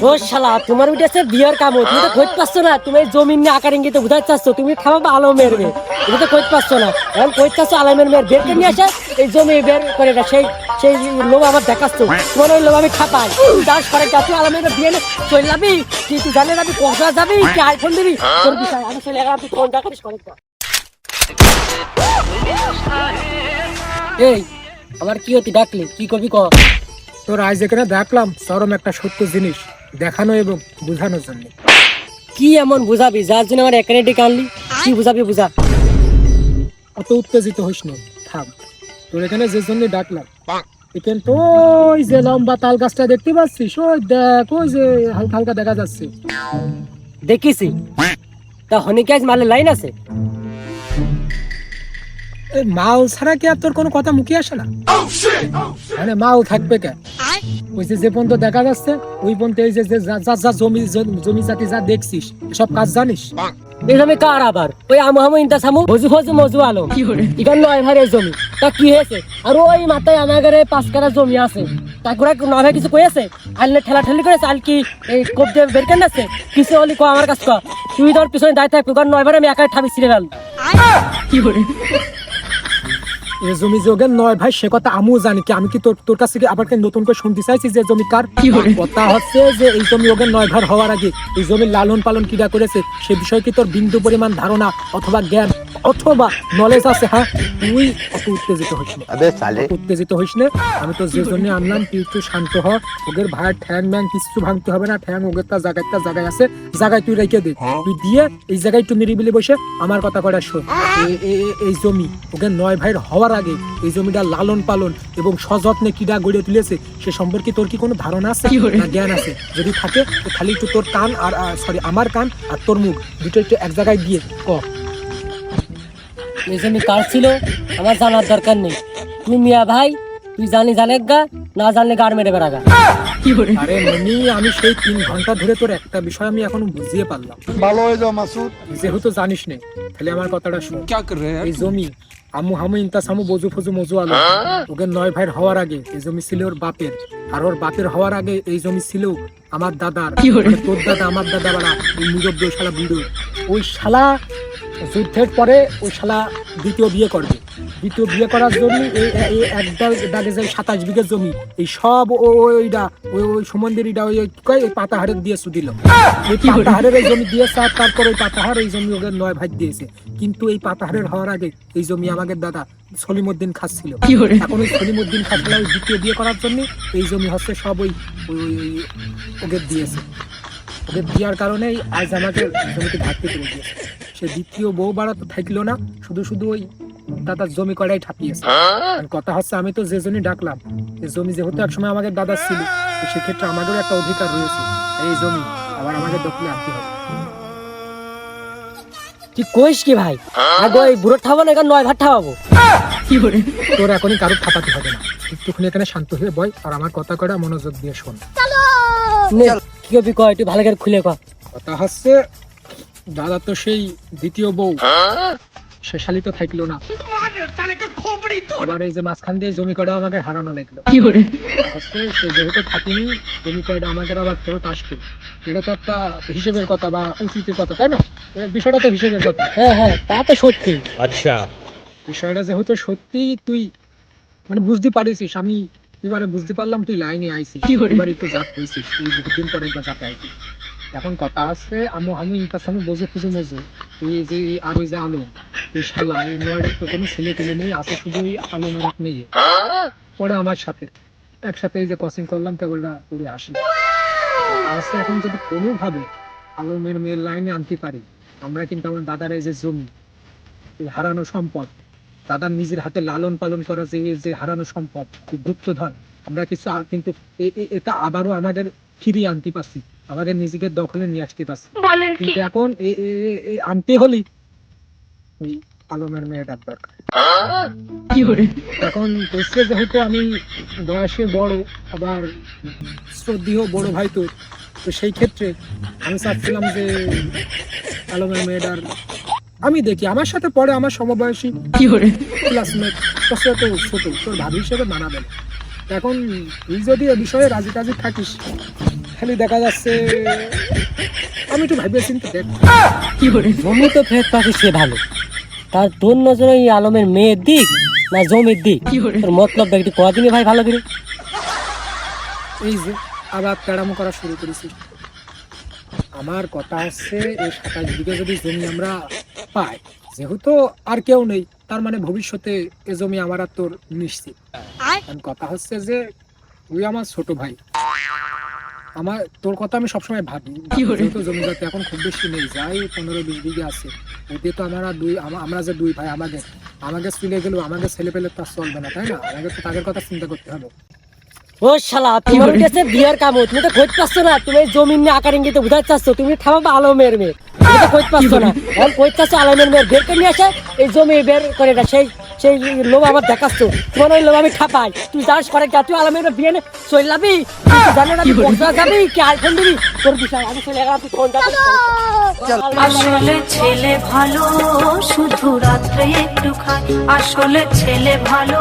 ও শালা তোমার উঠেছে বিয়ার কাম তুমি তো কইতে পারছো না, তুমি জমিন নিয়ে আকার ইঙ্গিতে বুঝাতে চাচ্ছ, তুমি খাওয়াবো আলমের মেয়ে, তুমি তো কইতে পারছো না। এখন কইতে চাচ্ছ আলমের মেয়ের বেরকে নিয়ে আসে এই জমি বের করে না, সেই সেই লোভ আমার দেখাচ্ছ। তোমার ওই লোভ আমি খাপাই দাস করে যাচ্ছ আলমের বিয়ে চলে যাবি, কি তুই জানে যাবি, কক্সা যাবি কি আইফোন দিবি, তোর বিষয় আমি চলে গেলাম, তুই ফোন দেখারিস করে। এই আমার কি হতি ডাকলি, কি করবি ক? তোর আজ এখানে দেখলাম চরম একটা সত্য জিনিস দেখানো এবং বোঝানোর জন্য। কি এমন বুঝাবি যার জন্য আমার এখানে ডেকে আনলি? কি বুঝাবি বুঝা। অত উত্তেজিত হইস না, থাম। তোর এখানে যে জন্য ডাকলাম, এখানে তো ওই যে লম্বা তাল গাছটা দেখতে পাচ্ছিস, ওই দেখ, ওই যে হালকা হালকা দেখা যাচ্ছে। দেখিছি, তা হনিকে আজ মালের লাইন আছে? এই মাল ছাড়া কি আর তোর কোনো কথা মুখে আসে না? মানে মাল থাকবে কে? ওই যে পর্যন্ত দেখা যাচ্ছে ওই পর্যন্ত এই যে যা জমি জাতি যা দেখছিস সব কাজ জানিস? এই জমি কার আবার? ওই আমু হামু ইন্তা সামু মজু ফজু মজু আলো এখানে নয় ভাই এই জমি, তা কি হয়েছে? আর ওই মাথায় আমার ঘরে 5 কাঠা জমি আছে, তা করে নয় ভাই কিছু কয়েছে? আলনে ঠেলা ঠেলি করেছে, আল কি এই কোপ দিয়ে বের কেন আছে? কিছু হলি কো আমার কাছ ক, তুই তোর পিছনে দায় থাকবি, কারণ নয় ভাই আমি একাই ঠাবি ছিঁড়ে ফেল। কি করে এই জমি যোগের নয় ভাই সে কথা আমিও জানি, কি আমি কি তোর কাছ থেকে আবার নতুন করে শুনতে চাইছি যে জমি কার? কথা হচ্ছে যে এই জমি ওগের নয় ভাই হওয়ার আগে এই জমির লালন পালন কিরা করেছে সে বিষয়ে কি তোর বিন্দু পরিমাণ ধারণা অথবা জ্ঞান অথবা নলেজ আছে? হ্যাঁ, তুই অত উত্তেজিত হইস না, উত্তেজিত হইস না। আমি তো যে জন্য আনলাম তুই একটু শান্ত হ। ওগের ভাইয়ের ঠ্যাং ম্যাং কিছু ভাঙতে হবে না, ঠ্যাং ওগের তা জায়গায় আছে, জায়গায় তুই রেখে দে। তুই দিয়ে এই জায়গায় একটু নিরিবিলি বসে আমার কথা কটা শোন। এই জমি ওগের নয় ভাইয়ের হওয়ার আগে এই জমিটা লালন পালন এবং সযত্নে কিডা গড়ে তুলেছে সে সম্পর্কে তোর কি কোনো ধারণা আছে না জ্ঞান আছে? যদি থাকে তো খালি একটু তোর কান আর সরি আমার কান আর তোর মুখ দুটো একটু এক জায়গায় দিয়ে ক। এই জমি কার ছিল আমার জানার দরকার নেই, তুই মিয়া ভাই, তুই জানে গা, না জানলে গাড় মেরে বেড়াগা। আরে মনি, আমি সেই 3 ঘন্টা ধরে তোর একটা বিষয় আমি এখনো বুঝিয়ে পারলাম। ভালো হয়ে যাও মাসুদ। যেহেতু জানিস নে তাহলে আমার কথাটা শোন। এই জমি আমু হামু ইন্তা সামু বজু ফজু মজু আলো ওকে নয় ভাইয়ের হওয়ার আগে এই জমি ছিল ওর বাপের, আর ওর বাপের হওয়ার আগে এই জমি ছিল আমার দাদার। মানে তোর দাদা আমার দাদা বাড়া ওই মুরব্বী ওই শালা বুড়ো, ওই শালা যুদ্ধের পরে ওই শালা দ্বিতীয় বিয়ে করবে। দ্বিতীয় বিয়ে করার জন্য এই একদল দাগে যায় 27 বিঘা জমি, এই সব ওইটা ওই সুমন্দিরিটা ওই কয় এই পাতাহারের দিয়ে দিল। এই পাতাহারের এই জমি দিয়েছে, আর তারপর ওই পাতাহার এই জমি ওদের নয় ভাই দিয়েছে। কিন্তু এই পাতাহারের হওয়ার আগে এই জমি আমাদের দাদা সলিমউদ্দিন খাচ্ছিল। এখন ওই সলিমউদ্দিন খাচ্ছিল ওই দ্বিতীয় বিয়ে করার জন্য এই জমি হচ্ছে সব ওই ওদের দিয়েছে। ওদের দেওয়ার কারণে আজ আমাকে জমিতে ঘাটতি করে দিয়েছে। সে দ্বিতীয় বউ বাড়া তো থাকলো না, শুধু ওই দাদার জমি কড়াই ঠাপিয়েছে। কথা হচ্ছে আমি তো যে জন্য ডাকলাম, এই জমি যেহেতু একসময় আমাদের দাদার ছিল, তো সেক্ষেত্রে আমাদেরও একটা অধিকার রয়েছে, এই জমি আবার আমাদের দখলে আনতে হবে। তুই কইস কি ভাই? আগে ওই বুড়ো ঠাবো না, এখানে 9 ভাত ঠাবাবো। কি করে তোর এখনই কারো ঠাপাতে হবে না, একটুখানি এখানে শান্ত হয়ে বয় আর আমার কথা কটা মনোযোগ দিয়ে শোন। কি করবি কয়, তুই ভালো করে খুলে কর। কথা হচ্ছে দাদা তো সেই দ্বিতীয় বউ সে শালিত থাকলো না, আবার এই যে মাঝখান দিয়ে জমি কটা আমাকে হারানো লাগলো। সে যেহেতু থাকিনি জমি কটা আমাকে আবার ফেরত আসবে, এটা তো একটা হিসেবের কথা বা উচিতের কথা, তাই না? বিষয়টা তো হিসেবের কথা। হ্যাঁ তা তো সত্যি। আচ্ছা, বিষয়টা যেহেতু সত্যি তুই মানে বুঝতে পারিস, আমি এবারে বুঝতে পারলাম তুই লাইনে আইছিস, এবার একটু জাত হয়েছিস, তুই বহুদিন পরে একবার জাতে আইছিস। এখন কথা আছে আমি ইনকার সামনে বসে খুঁজে মজু তুই যে আর ওই যে আলো তুই শালা এই নয় তো কোনো ছেলে পেলে নেই, আছে শুধু ওই আলো নরক নেই পরে আমার সাথে একসাথে এই যে ক্রসিং করলাম কেবলটা করে আসি আসছে। এখন যদি কোনোভাবে আলো মেয়ের লাইনে আনতে পারি, আমরা কিন্তু আমার দাদার এই যে জমি হারানো সম্পদ, দাদার নিজের হাতে লালন পালন করা যে হারানো সম্পদ গুপ্তধন, আমরা কিছু কিন্তু এটা আবারও আমাদের ফিরিয়ে আনতে পারছি, আমাদের নিজেকে দখলে নিয়ে আসতে পারছি। কিন্তু এখন আনতে হলে ওই আলমের মেয়েটার দরকার। এখন বলছে যেহেতু আমি বয়সে বড় আবার শ্রদ্ধেয় বড় ভাই, তো সেই ক্ষেত্রে আমি চাচ্ছিলাম যে আলমের মেয়েটার আমি দেখি আমার সাথে পরে আমার সমবয়সী ক্লাসমেট তো ছোট তোর ভাবি হিসেবে মানাবে। এখন তুই যদি এ বিষয়ে রাজি টাজি থাকিস খালি দেখা যাচ্ছে আমি একটু ভাবিয়ে চিন্তে দেখ জমি তো ফেরত পাচ্ছে সে ভালো, তার তোর নজরে এই আলমের মেয়ের দিক না জমির দিক, তোর মতলব একটু কদিনই ভাই ভালো করে। এই যে আবার তেড়ামো করা শুরু করেছি। আমার কথা হচ্ছে এই 27 বিঘে যদি জমি আমরা পাই, যেহেতু আর কেউ নেই, তার মানে ভবিষ্যতে এ জমি আমার আর তোর নিশ্চিত। এখন কথা হচ্ছে যে তুই আমার ছোট ভাই, আমার তোর কথা আমি সবসময় ভাবি, যেহেতু জমি জাতি এখন খুব বেশি নেই, যাই 15-20 বিঘে আছে, ওতে তো আমরা আমরা যে দুই ভাই, আমাকে চলে গেলেও আমাকে ছেলে পেলে তো আর চলবে না, তাই না? আমাকে তো তাদের কথা চিন্তা করতে হবে। ও শালা, তোমার কাছে বিয়ার কাম, তুমি তো খোঁজ পাচ্ছ না, তুমি এই জমিন নিয়ে আকার ইঙ্গিতে বুঝাতে চাচ্ছ, তুমি থামাবে আলমের মেয়ে, তুমি তো খোঁজ পাচ্ছ না। এখন খোঁজ চাচ্ছ আলমের মেয়ের বের করে নিয়ে আসে এই জমি বের করে না, সেই সেই লোভ আমার দেখাচ্ছ, তোমার ওই লোভ আমি খাপাই। তুই যাস করে গা, তুই আলমের বিয়ে নে চল যাবি, জানো না বসা যাবি কি আইফোন দিবি, তোর বিষয় আমি চলে গেলাম, তুই ফোন আসলে ছেলে ভালো, শুধু রাত্রে একটু খায়, আসলে ছেলে ভালো।